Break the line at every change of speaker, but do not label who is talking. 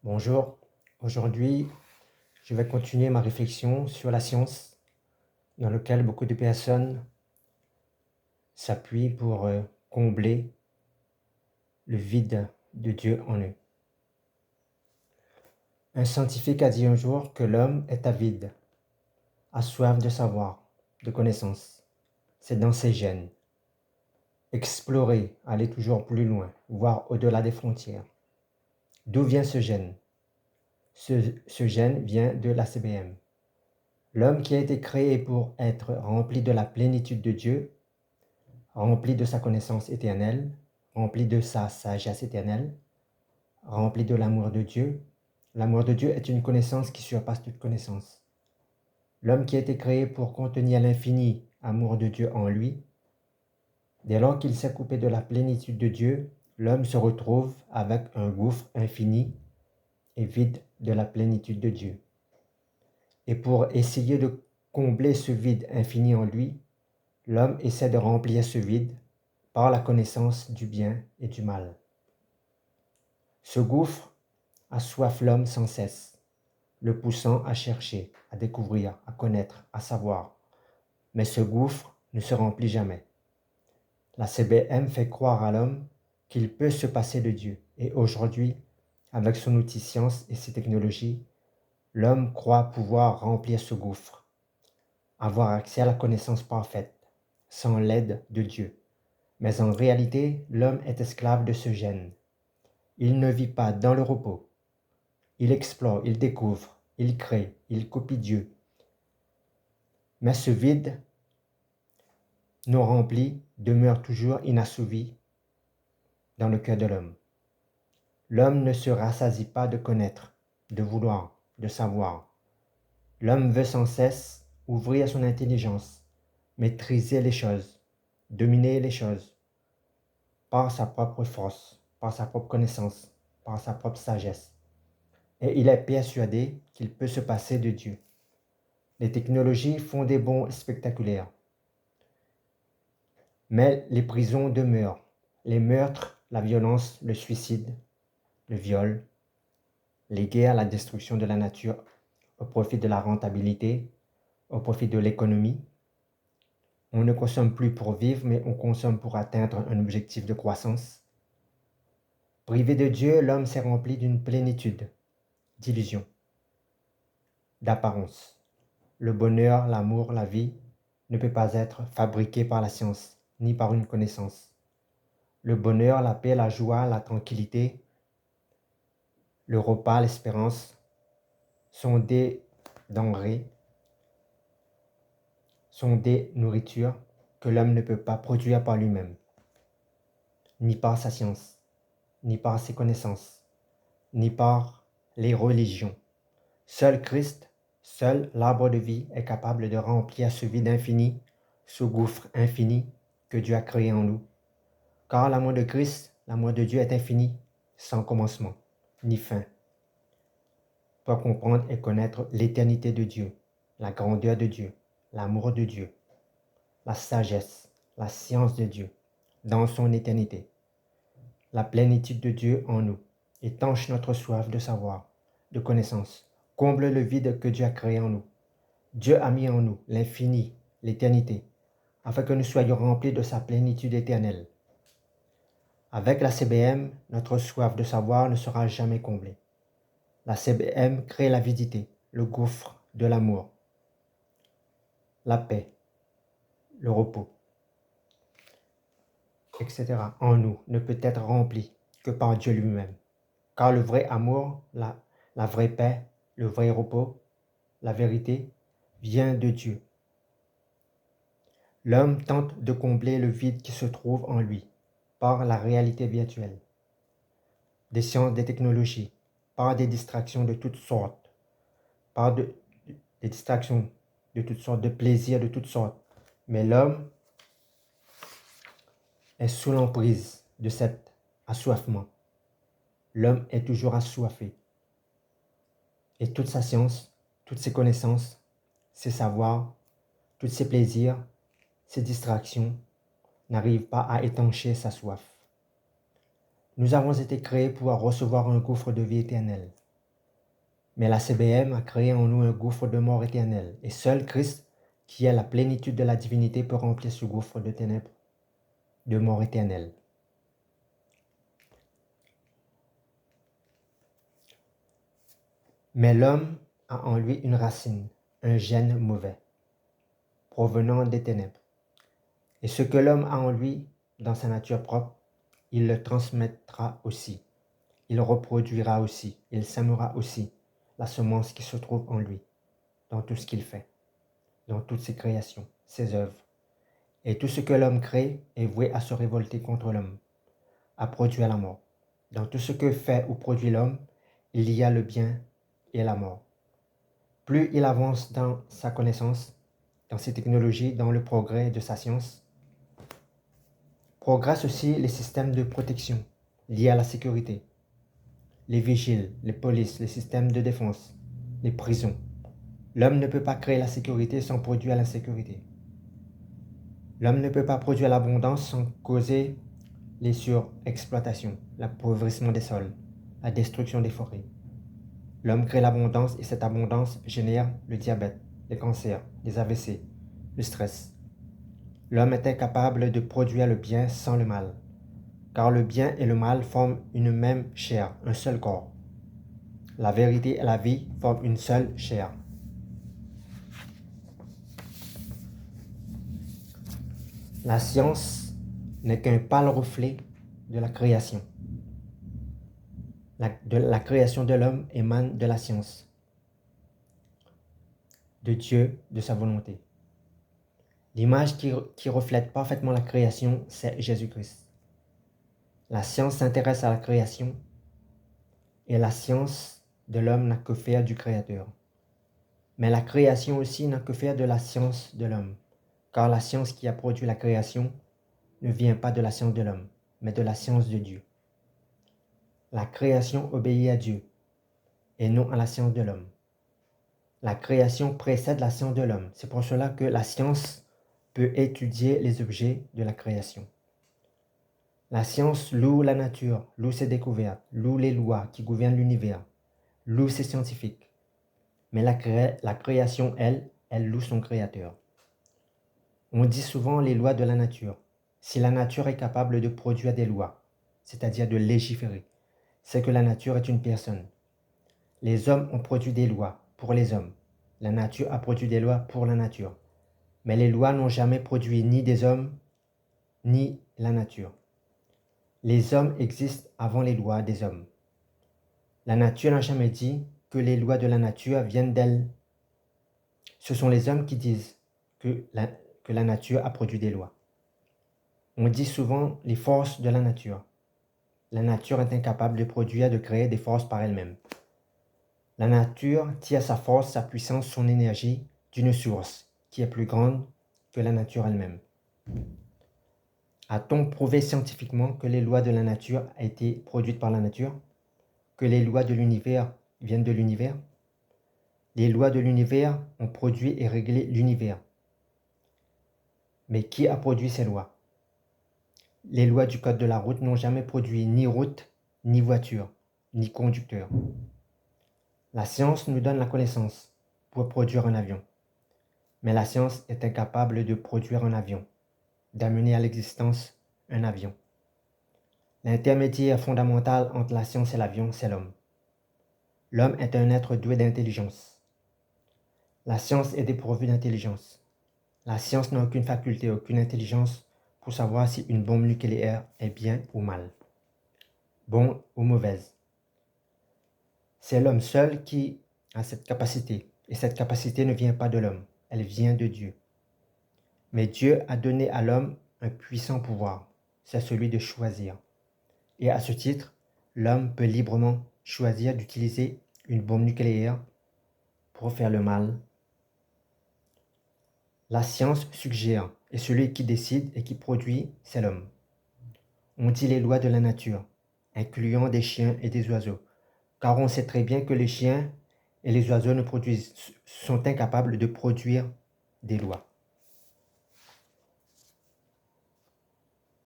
Bonjour, aujourd'hui je vais continuer ma réflexion sur la science dans laquelle beaucoup de personnes s'appuient pour combler le vide de Dieu en eux. Un scientifique a dit un jour que l'homme est avide, a soif de savoir, de connaissances. C'est dans ses gènes. Explorer, aller toujours plus loin, voir au-delà des frontières. D'où vient ce gène? Ce gène vient de l'ACBM. L'homme qui a été créé pour être rempli de la plénitude de Dieu, rempli de sa connaissance éternelle, rempli de sa sagesse éternelle, rempli de l'amour de Dieu. L'amour de Dieu est une connaissance qui surpasse toute connaissance. L'homme qui a été créé pour contenir l'infini amour de Dieu en lui, dès lors qu'il s'est coupé de la plénitude de Dieu, l'homme se retrouve avec un gouffre infini et vide de la plénitude de Dieu. Et pour essayer de combler ce vide infini en lui, l'homme essaie de remplir ce vide par la connaissance du bien et du mal. Ce gouffre assoiffe l'homme sans cesse, le poussant à chercher, à découvrir, à connaître, à savoir. Mais ce gouffre ne se remplit jamais. La CBM fait croire à l'homme qu'il peut se passer de Dieu. Et aujourd'hui, avec son outil science et ses technologies, l'homme croit pouvoir remplir ce gouffre, avoir accès à la connaissance parfaite, sans l'aide de Dieu. Mais en réalité, l'homme est esclave de ce gène. Il ne vit pas dans le repos. Il explore, il découvre, il crée, il copie Dieu. Mais ce vide non rempli demeure toujours inassouvi dans le cœur de l'homme. L'homme ne se rassasie pas de connaître, de vouloir, de savoir. L'homme veut sans cesse ouvrir son intelligence, maîtriser les choses, dominer les choses, par sa propre force, par sa propre connaissance, par sa propre sagesse. Et il est persuadé qu'il peut se passer de Dieu. Les technologies font des bonds spectaculaires. Mais les prisons demeurent. Les meurtres, la violence, le suicide, le viol, les guerres, la destruction de la nature au profit de la rentabilité, au profit de l'économie. On ne consomme plus pour vivre, mais on consomme pour atteindre un objectif de croissance. Privé de Dieu, l'homme s'est rempli d'une plénitude, d'illusions, d'apparence. Le bonheur, l'amour, la vie ne peut pas être fabriqué par la science, ni par une connaissance. Le bonheur, la paix, la joie, la tranquillité, le repas, l'espérance sont des denrées, sont des nourritures que l'homme ne peut pas produire par lui-même, ni par sa science, ni par ses connaissances, ni par les religions. Seul Christ, seul l'arbre de vie est capable de remplir ce vide infini, ce gouffre infini que Dieu a créé en nous. Car l'amour de Christ, l'amour de Dieu est infini, sans commencement, ni fin. Pour comprendre et connaître l'éternité de Dieu, la grandeur de Dieu, l'amour de Dieu, la sagesse, la science de Dieu, dans son éternité, la plénitude de Dieu en nous, étanche notre soif de savoir, de connaissance, comble le vide que Dieu a créé en nous. Dieu a mis en nous l'infini, l'éternité, afin que nous soyons remplis de sa plénitude éternelle. Avec la CBM, notre soif de savoir ne sera jamais comblée. La CBM crée l'avidité, le gouffre de l'amour, la paix, le repos, etc. en nous ne peut être rempli que par Dieu lui-même. Car le vrai amour, la vraie paix, le vrai repos, la vérité vient de Dieu. L'homme tente de combler le vide qui se trouve en lui par la réalité virtuelle, des sciences, des technologies, par des distractions de toutes sortes, par des distractions de toutes sortes, de plaisirs de toutes sortes. Mais l'homme est sous l'emprise de cet assoiffement. L'homme est toujours assoiffé. Et toute sa science, toutes ses connaissances, ses savoirs, tous ses plaisirs, ses distractions n'arrivent pas à étancher sa soif. Nous avons été créés pour recevoir un gouffre de vie éternelle. Mais la CBM a créé en nous un gouffre de mort éternelle. Et seul Christ, qui est la plénitude de la divinité, peut remplir ce gouffre de ténèbres, de mort éternelle. Mais l'homme a en lui une racine, un gène mauvais, provenant des ténèbres. Et ce que l'homme a en lui, dans sa nature propre, il le transmettra aussi. Il reproduira aussi, il sèmera aussi la semence qui se trouve en lui, dans tout ce qu'il fait, dans toutes ses créations, ses œuvres. Et tout ce que l'homme crée est voué à se révolter contre l'homme, à produire la mort. Dans tout ce que fait ou produit l'homme, il y a le bien et la mort. Plus il avance dans sa connaissance, dans ses technologies, dans le progrès de sa science, progressent aussi les systèmes de protection liés à la sécurité, les vigiles, les polices, les systèmes de défense, les prisons. L'homme ne peut pas créer la sécurité sans produire l'insécurité. L'homme ne peut pas produire l'abondance sans causer les surexploitations, l'appauvrissement des sols, la destruction des forêts. L'homme crée l'abondance et cette abondance génère le diabète, les cancers, les AVC, le stress. L'homme est incapable de produire le bien sans le mal, car le bien et le mal forment une même chair, un seul corps. La vérité et la vie forment une seule chair. La science n'est qu'un pâle reflet de la création. La création de l'homme émane de la science, de Dieu, de sa volonté. L'image qui reflète parfaitement la création, c'est Jésus-Christ. La science s'intéresse à la création et la science de l'homme n'a que faire du Créateur. Mais la création aussi n'a que faire de la science de l'homme, car la science qui a produit la création ne vient pas de la science de l'homme, mais de la science de Dieu. La création obéit à Dieu et non à la science de l'homme. La création précède la science de l'homme. C'est pour cela que la science peut étudier les objets de la création. La science loue la nature, loue ses découvertes, loue les lois qui gouvernent l'univers, loue ses scientifiques. Mais la création, elle loue son créateur. On dit souvent les lois de la nature. Si la nature est capable de produire des lois, c'est-à-dire de légiférer, c'est que la nature est une personne. Les hommes ont produit des lois pour les hommes. La nature a produit des lois pour la nature. Mais les lois n'ont jamais produit ni des hommes, ni la nature. Les hommes existent avant les lois des hommes. La nature n'a jamais dit que les lois de la nature viennent d'elle. Ce sont les hommes qui disent que la nature a produit des lois. On dit souvent les forces de la nature. La nature est incapable de produire, de créer des forces par elle-même. La nature tire sa force, sa puissance, son énergie d'une source qui est plus grande que la nature elle-même. A-t-on prouvé scientifiquement que les lois de la nature ont été produites par la nature? Que les lois de l'univers viennent de l'univers? Les lois de l'univers ont produit et réglé l'univers. Mais qui a produit ces lois? Les lois du code de la route n'ont jamais produit ni route, ni voiture, ni conducteur. La science nous donne la connaissance pour produire un avion. Mais la science est incapable de produire un avion, d'amener à l'existence un avion. L'intermédiaire fondamental entre la science et l'avion, c'est l'homme. L'homme est un être doué d'intelligence. La science est dépourvue d'intelligence. La science n'a aucune faculté, aucune intelligence pour savoir si une bombe nucléaire est bien ou mal, bon ou mauvaise. C'est l'homme seul qui a cette capacité, et cette capacité ne vient pas de l'homme, elle vient de Dieu. Mais Dieu a donné à l'homme un puissant pouvoir, c'est celui de choisir. Et à ce titre, l'homme peut librement choisir d'utiliser une bombe nucléaire pour faire le mal. La science suggère, et celui qui décide et qui produit, c'est l'homme. On dit les lois de la nature, incluant des chiens et des oiseaux, car on sait très bien que les chiens et les oiseaux sont incapables de produire des lois.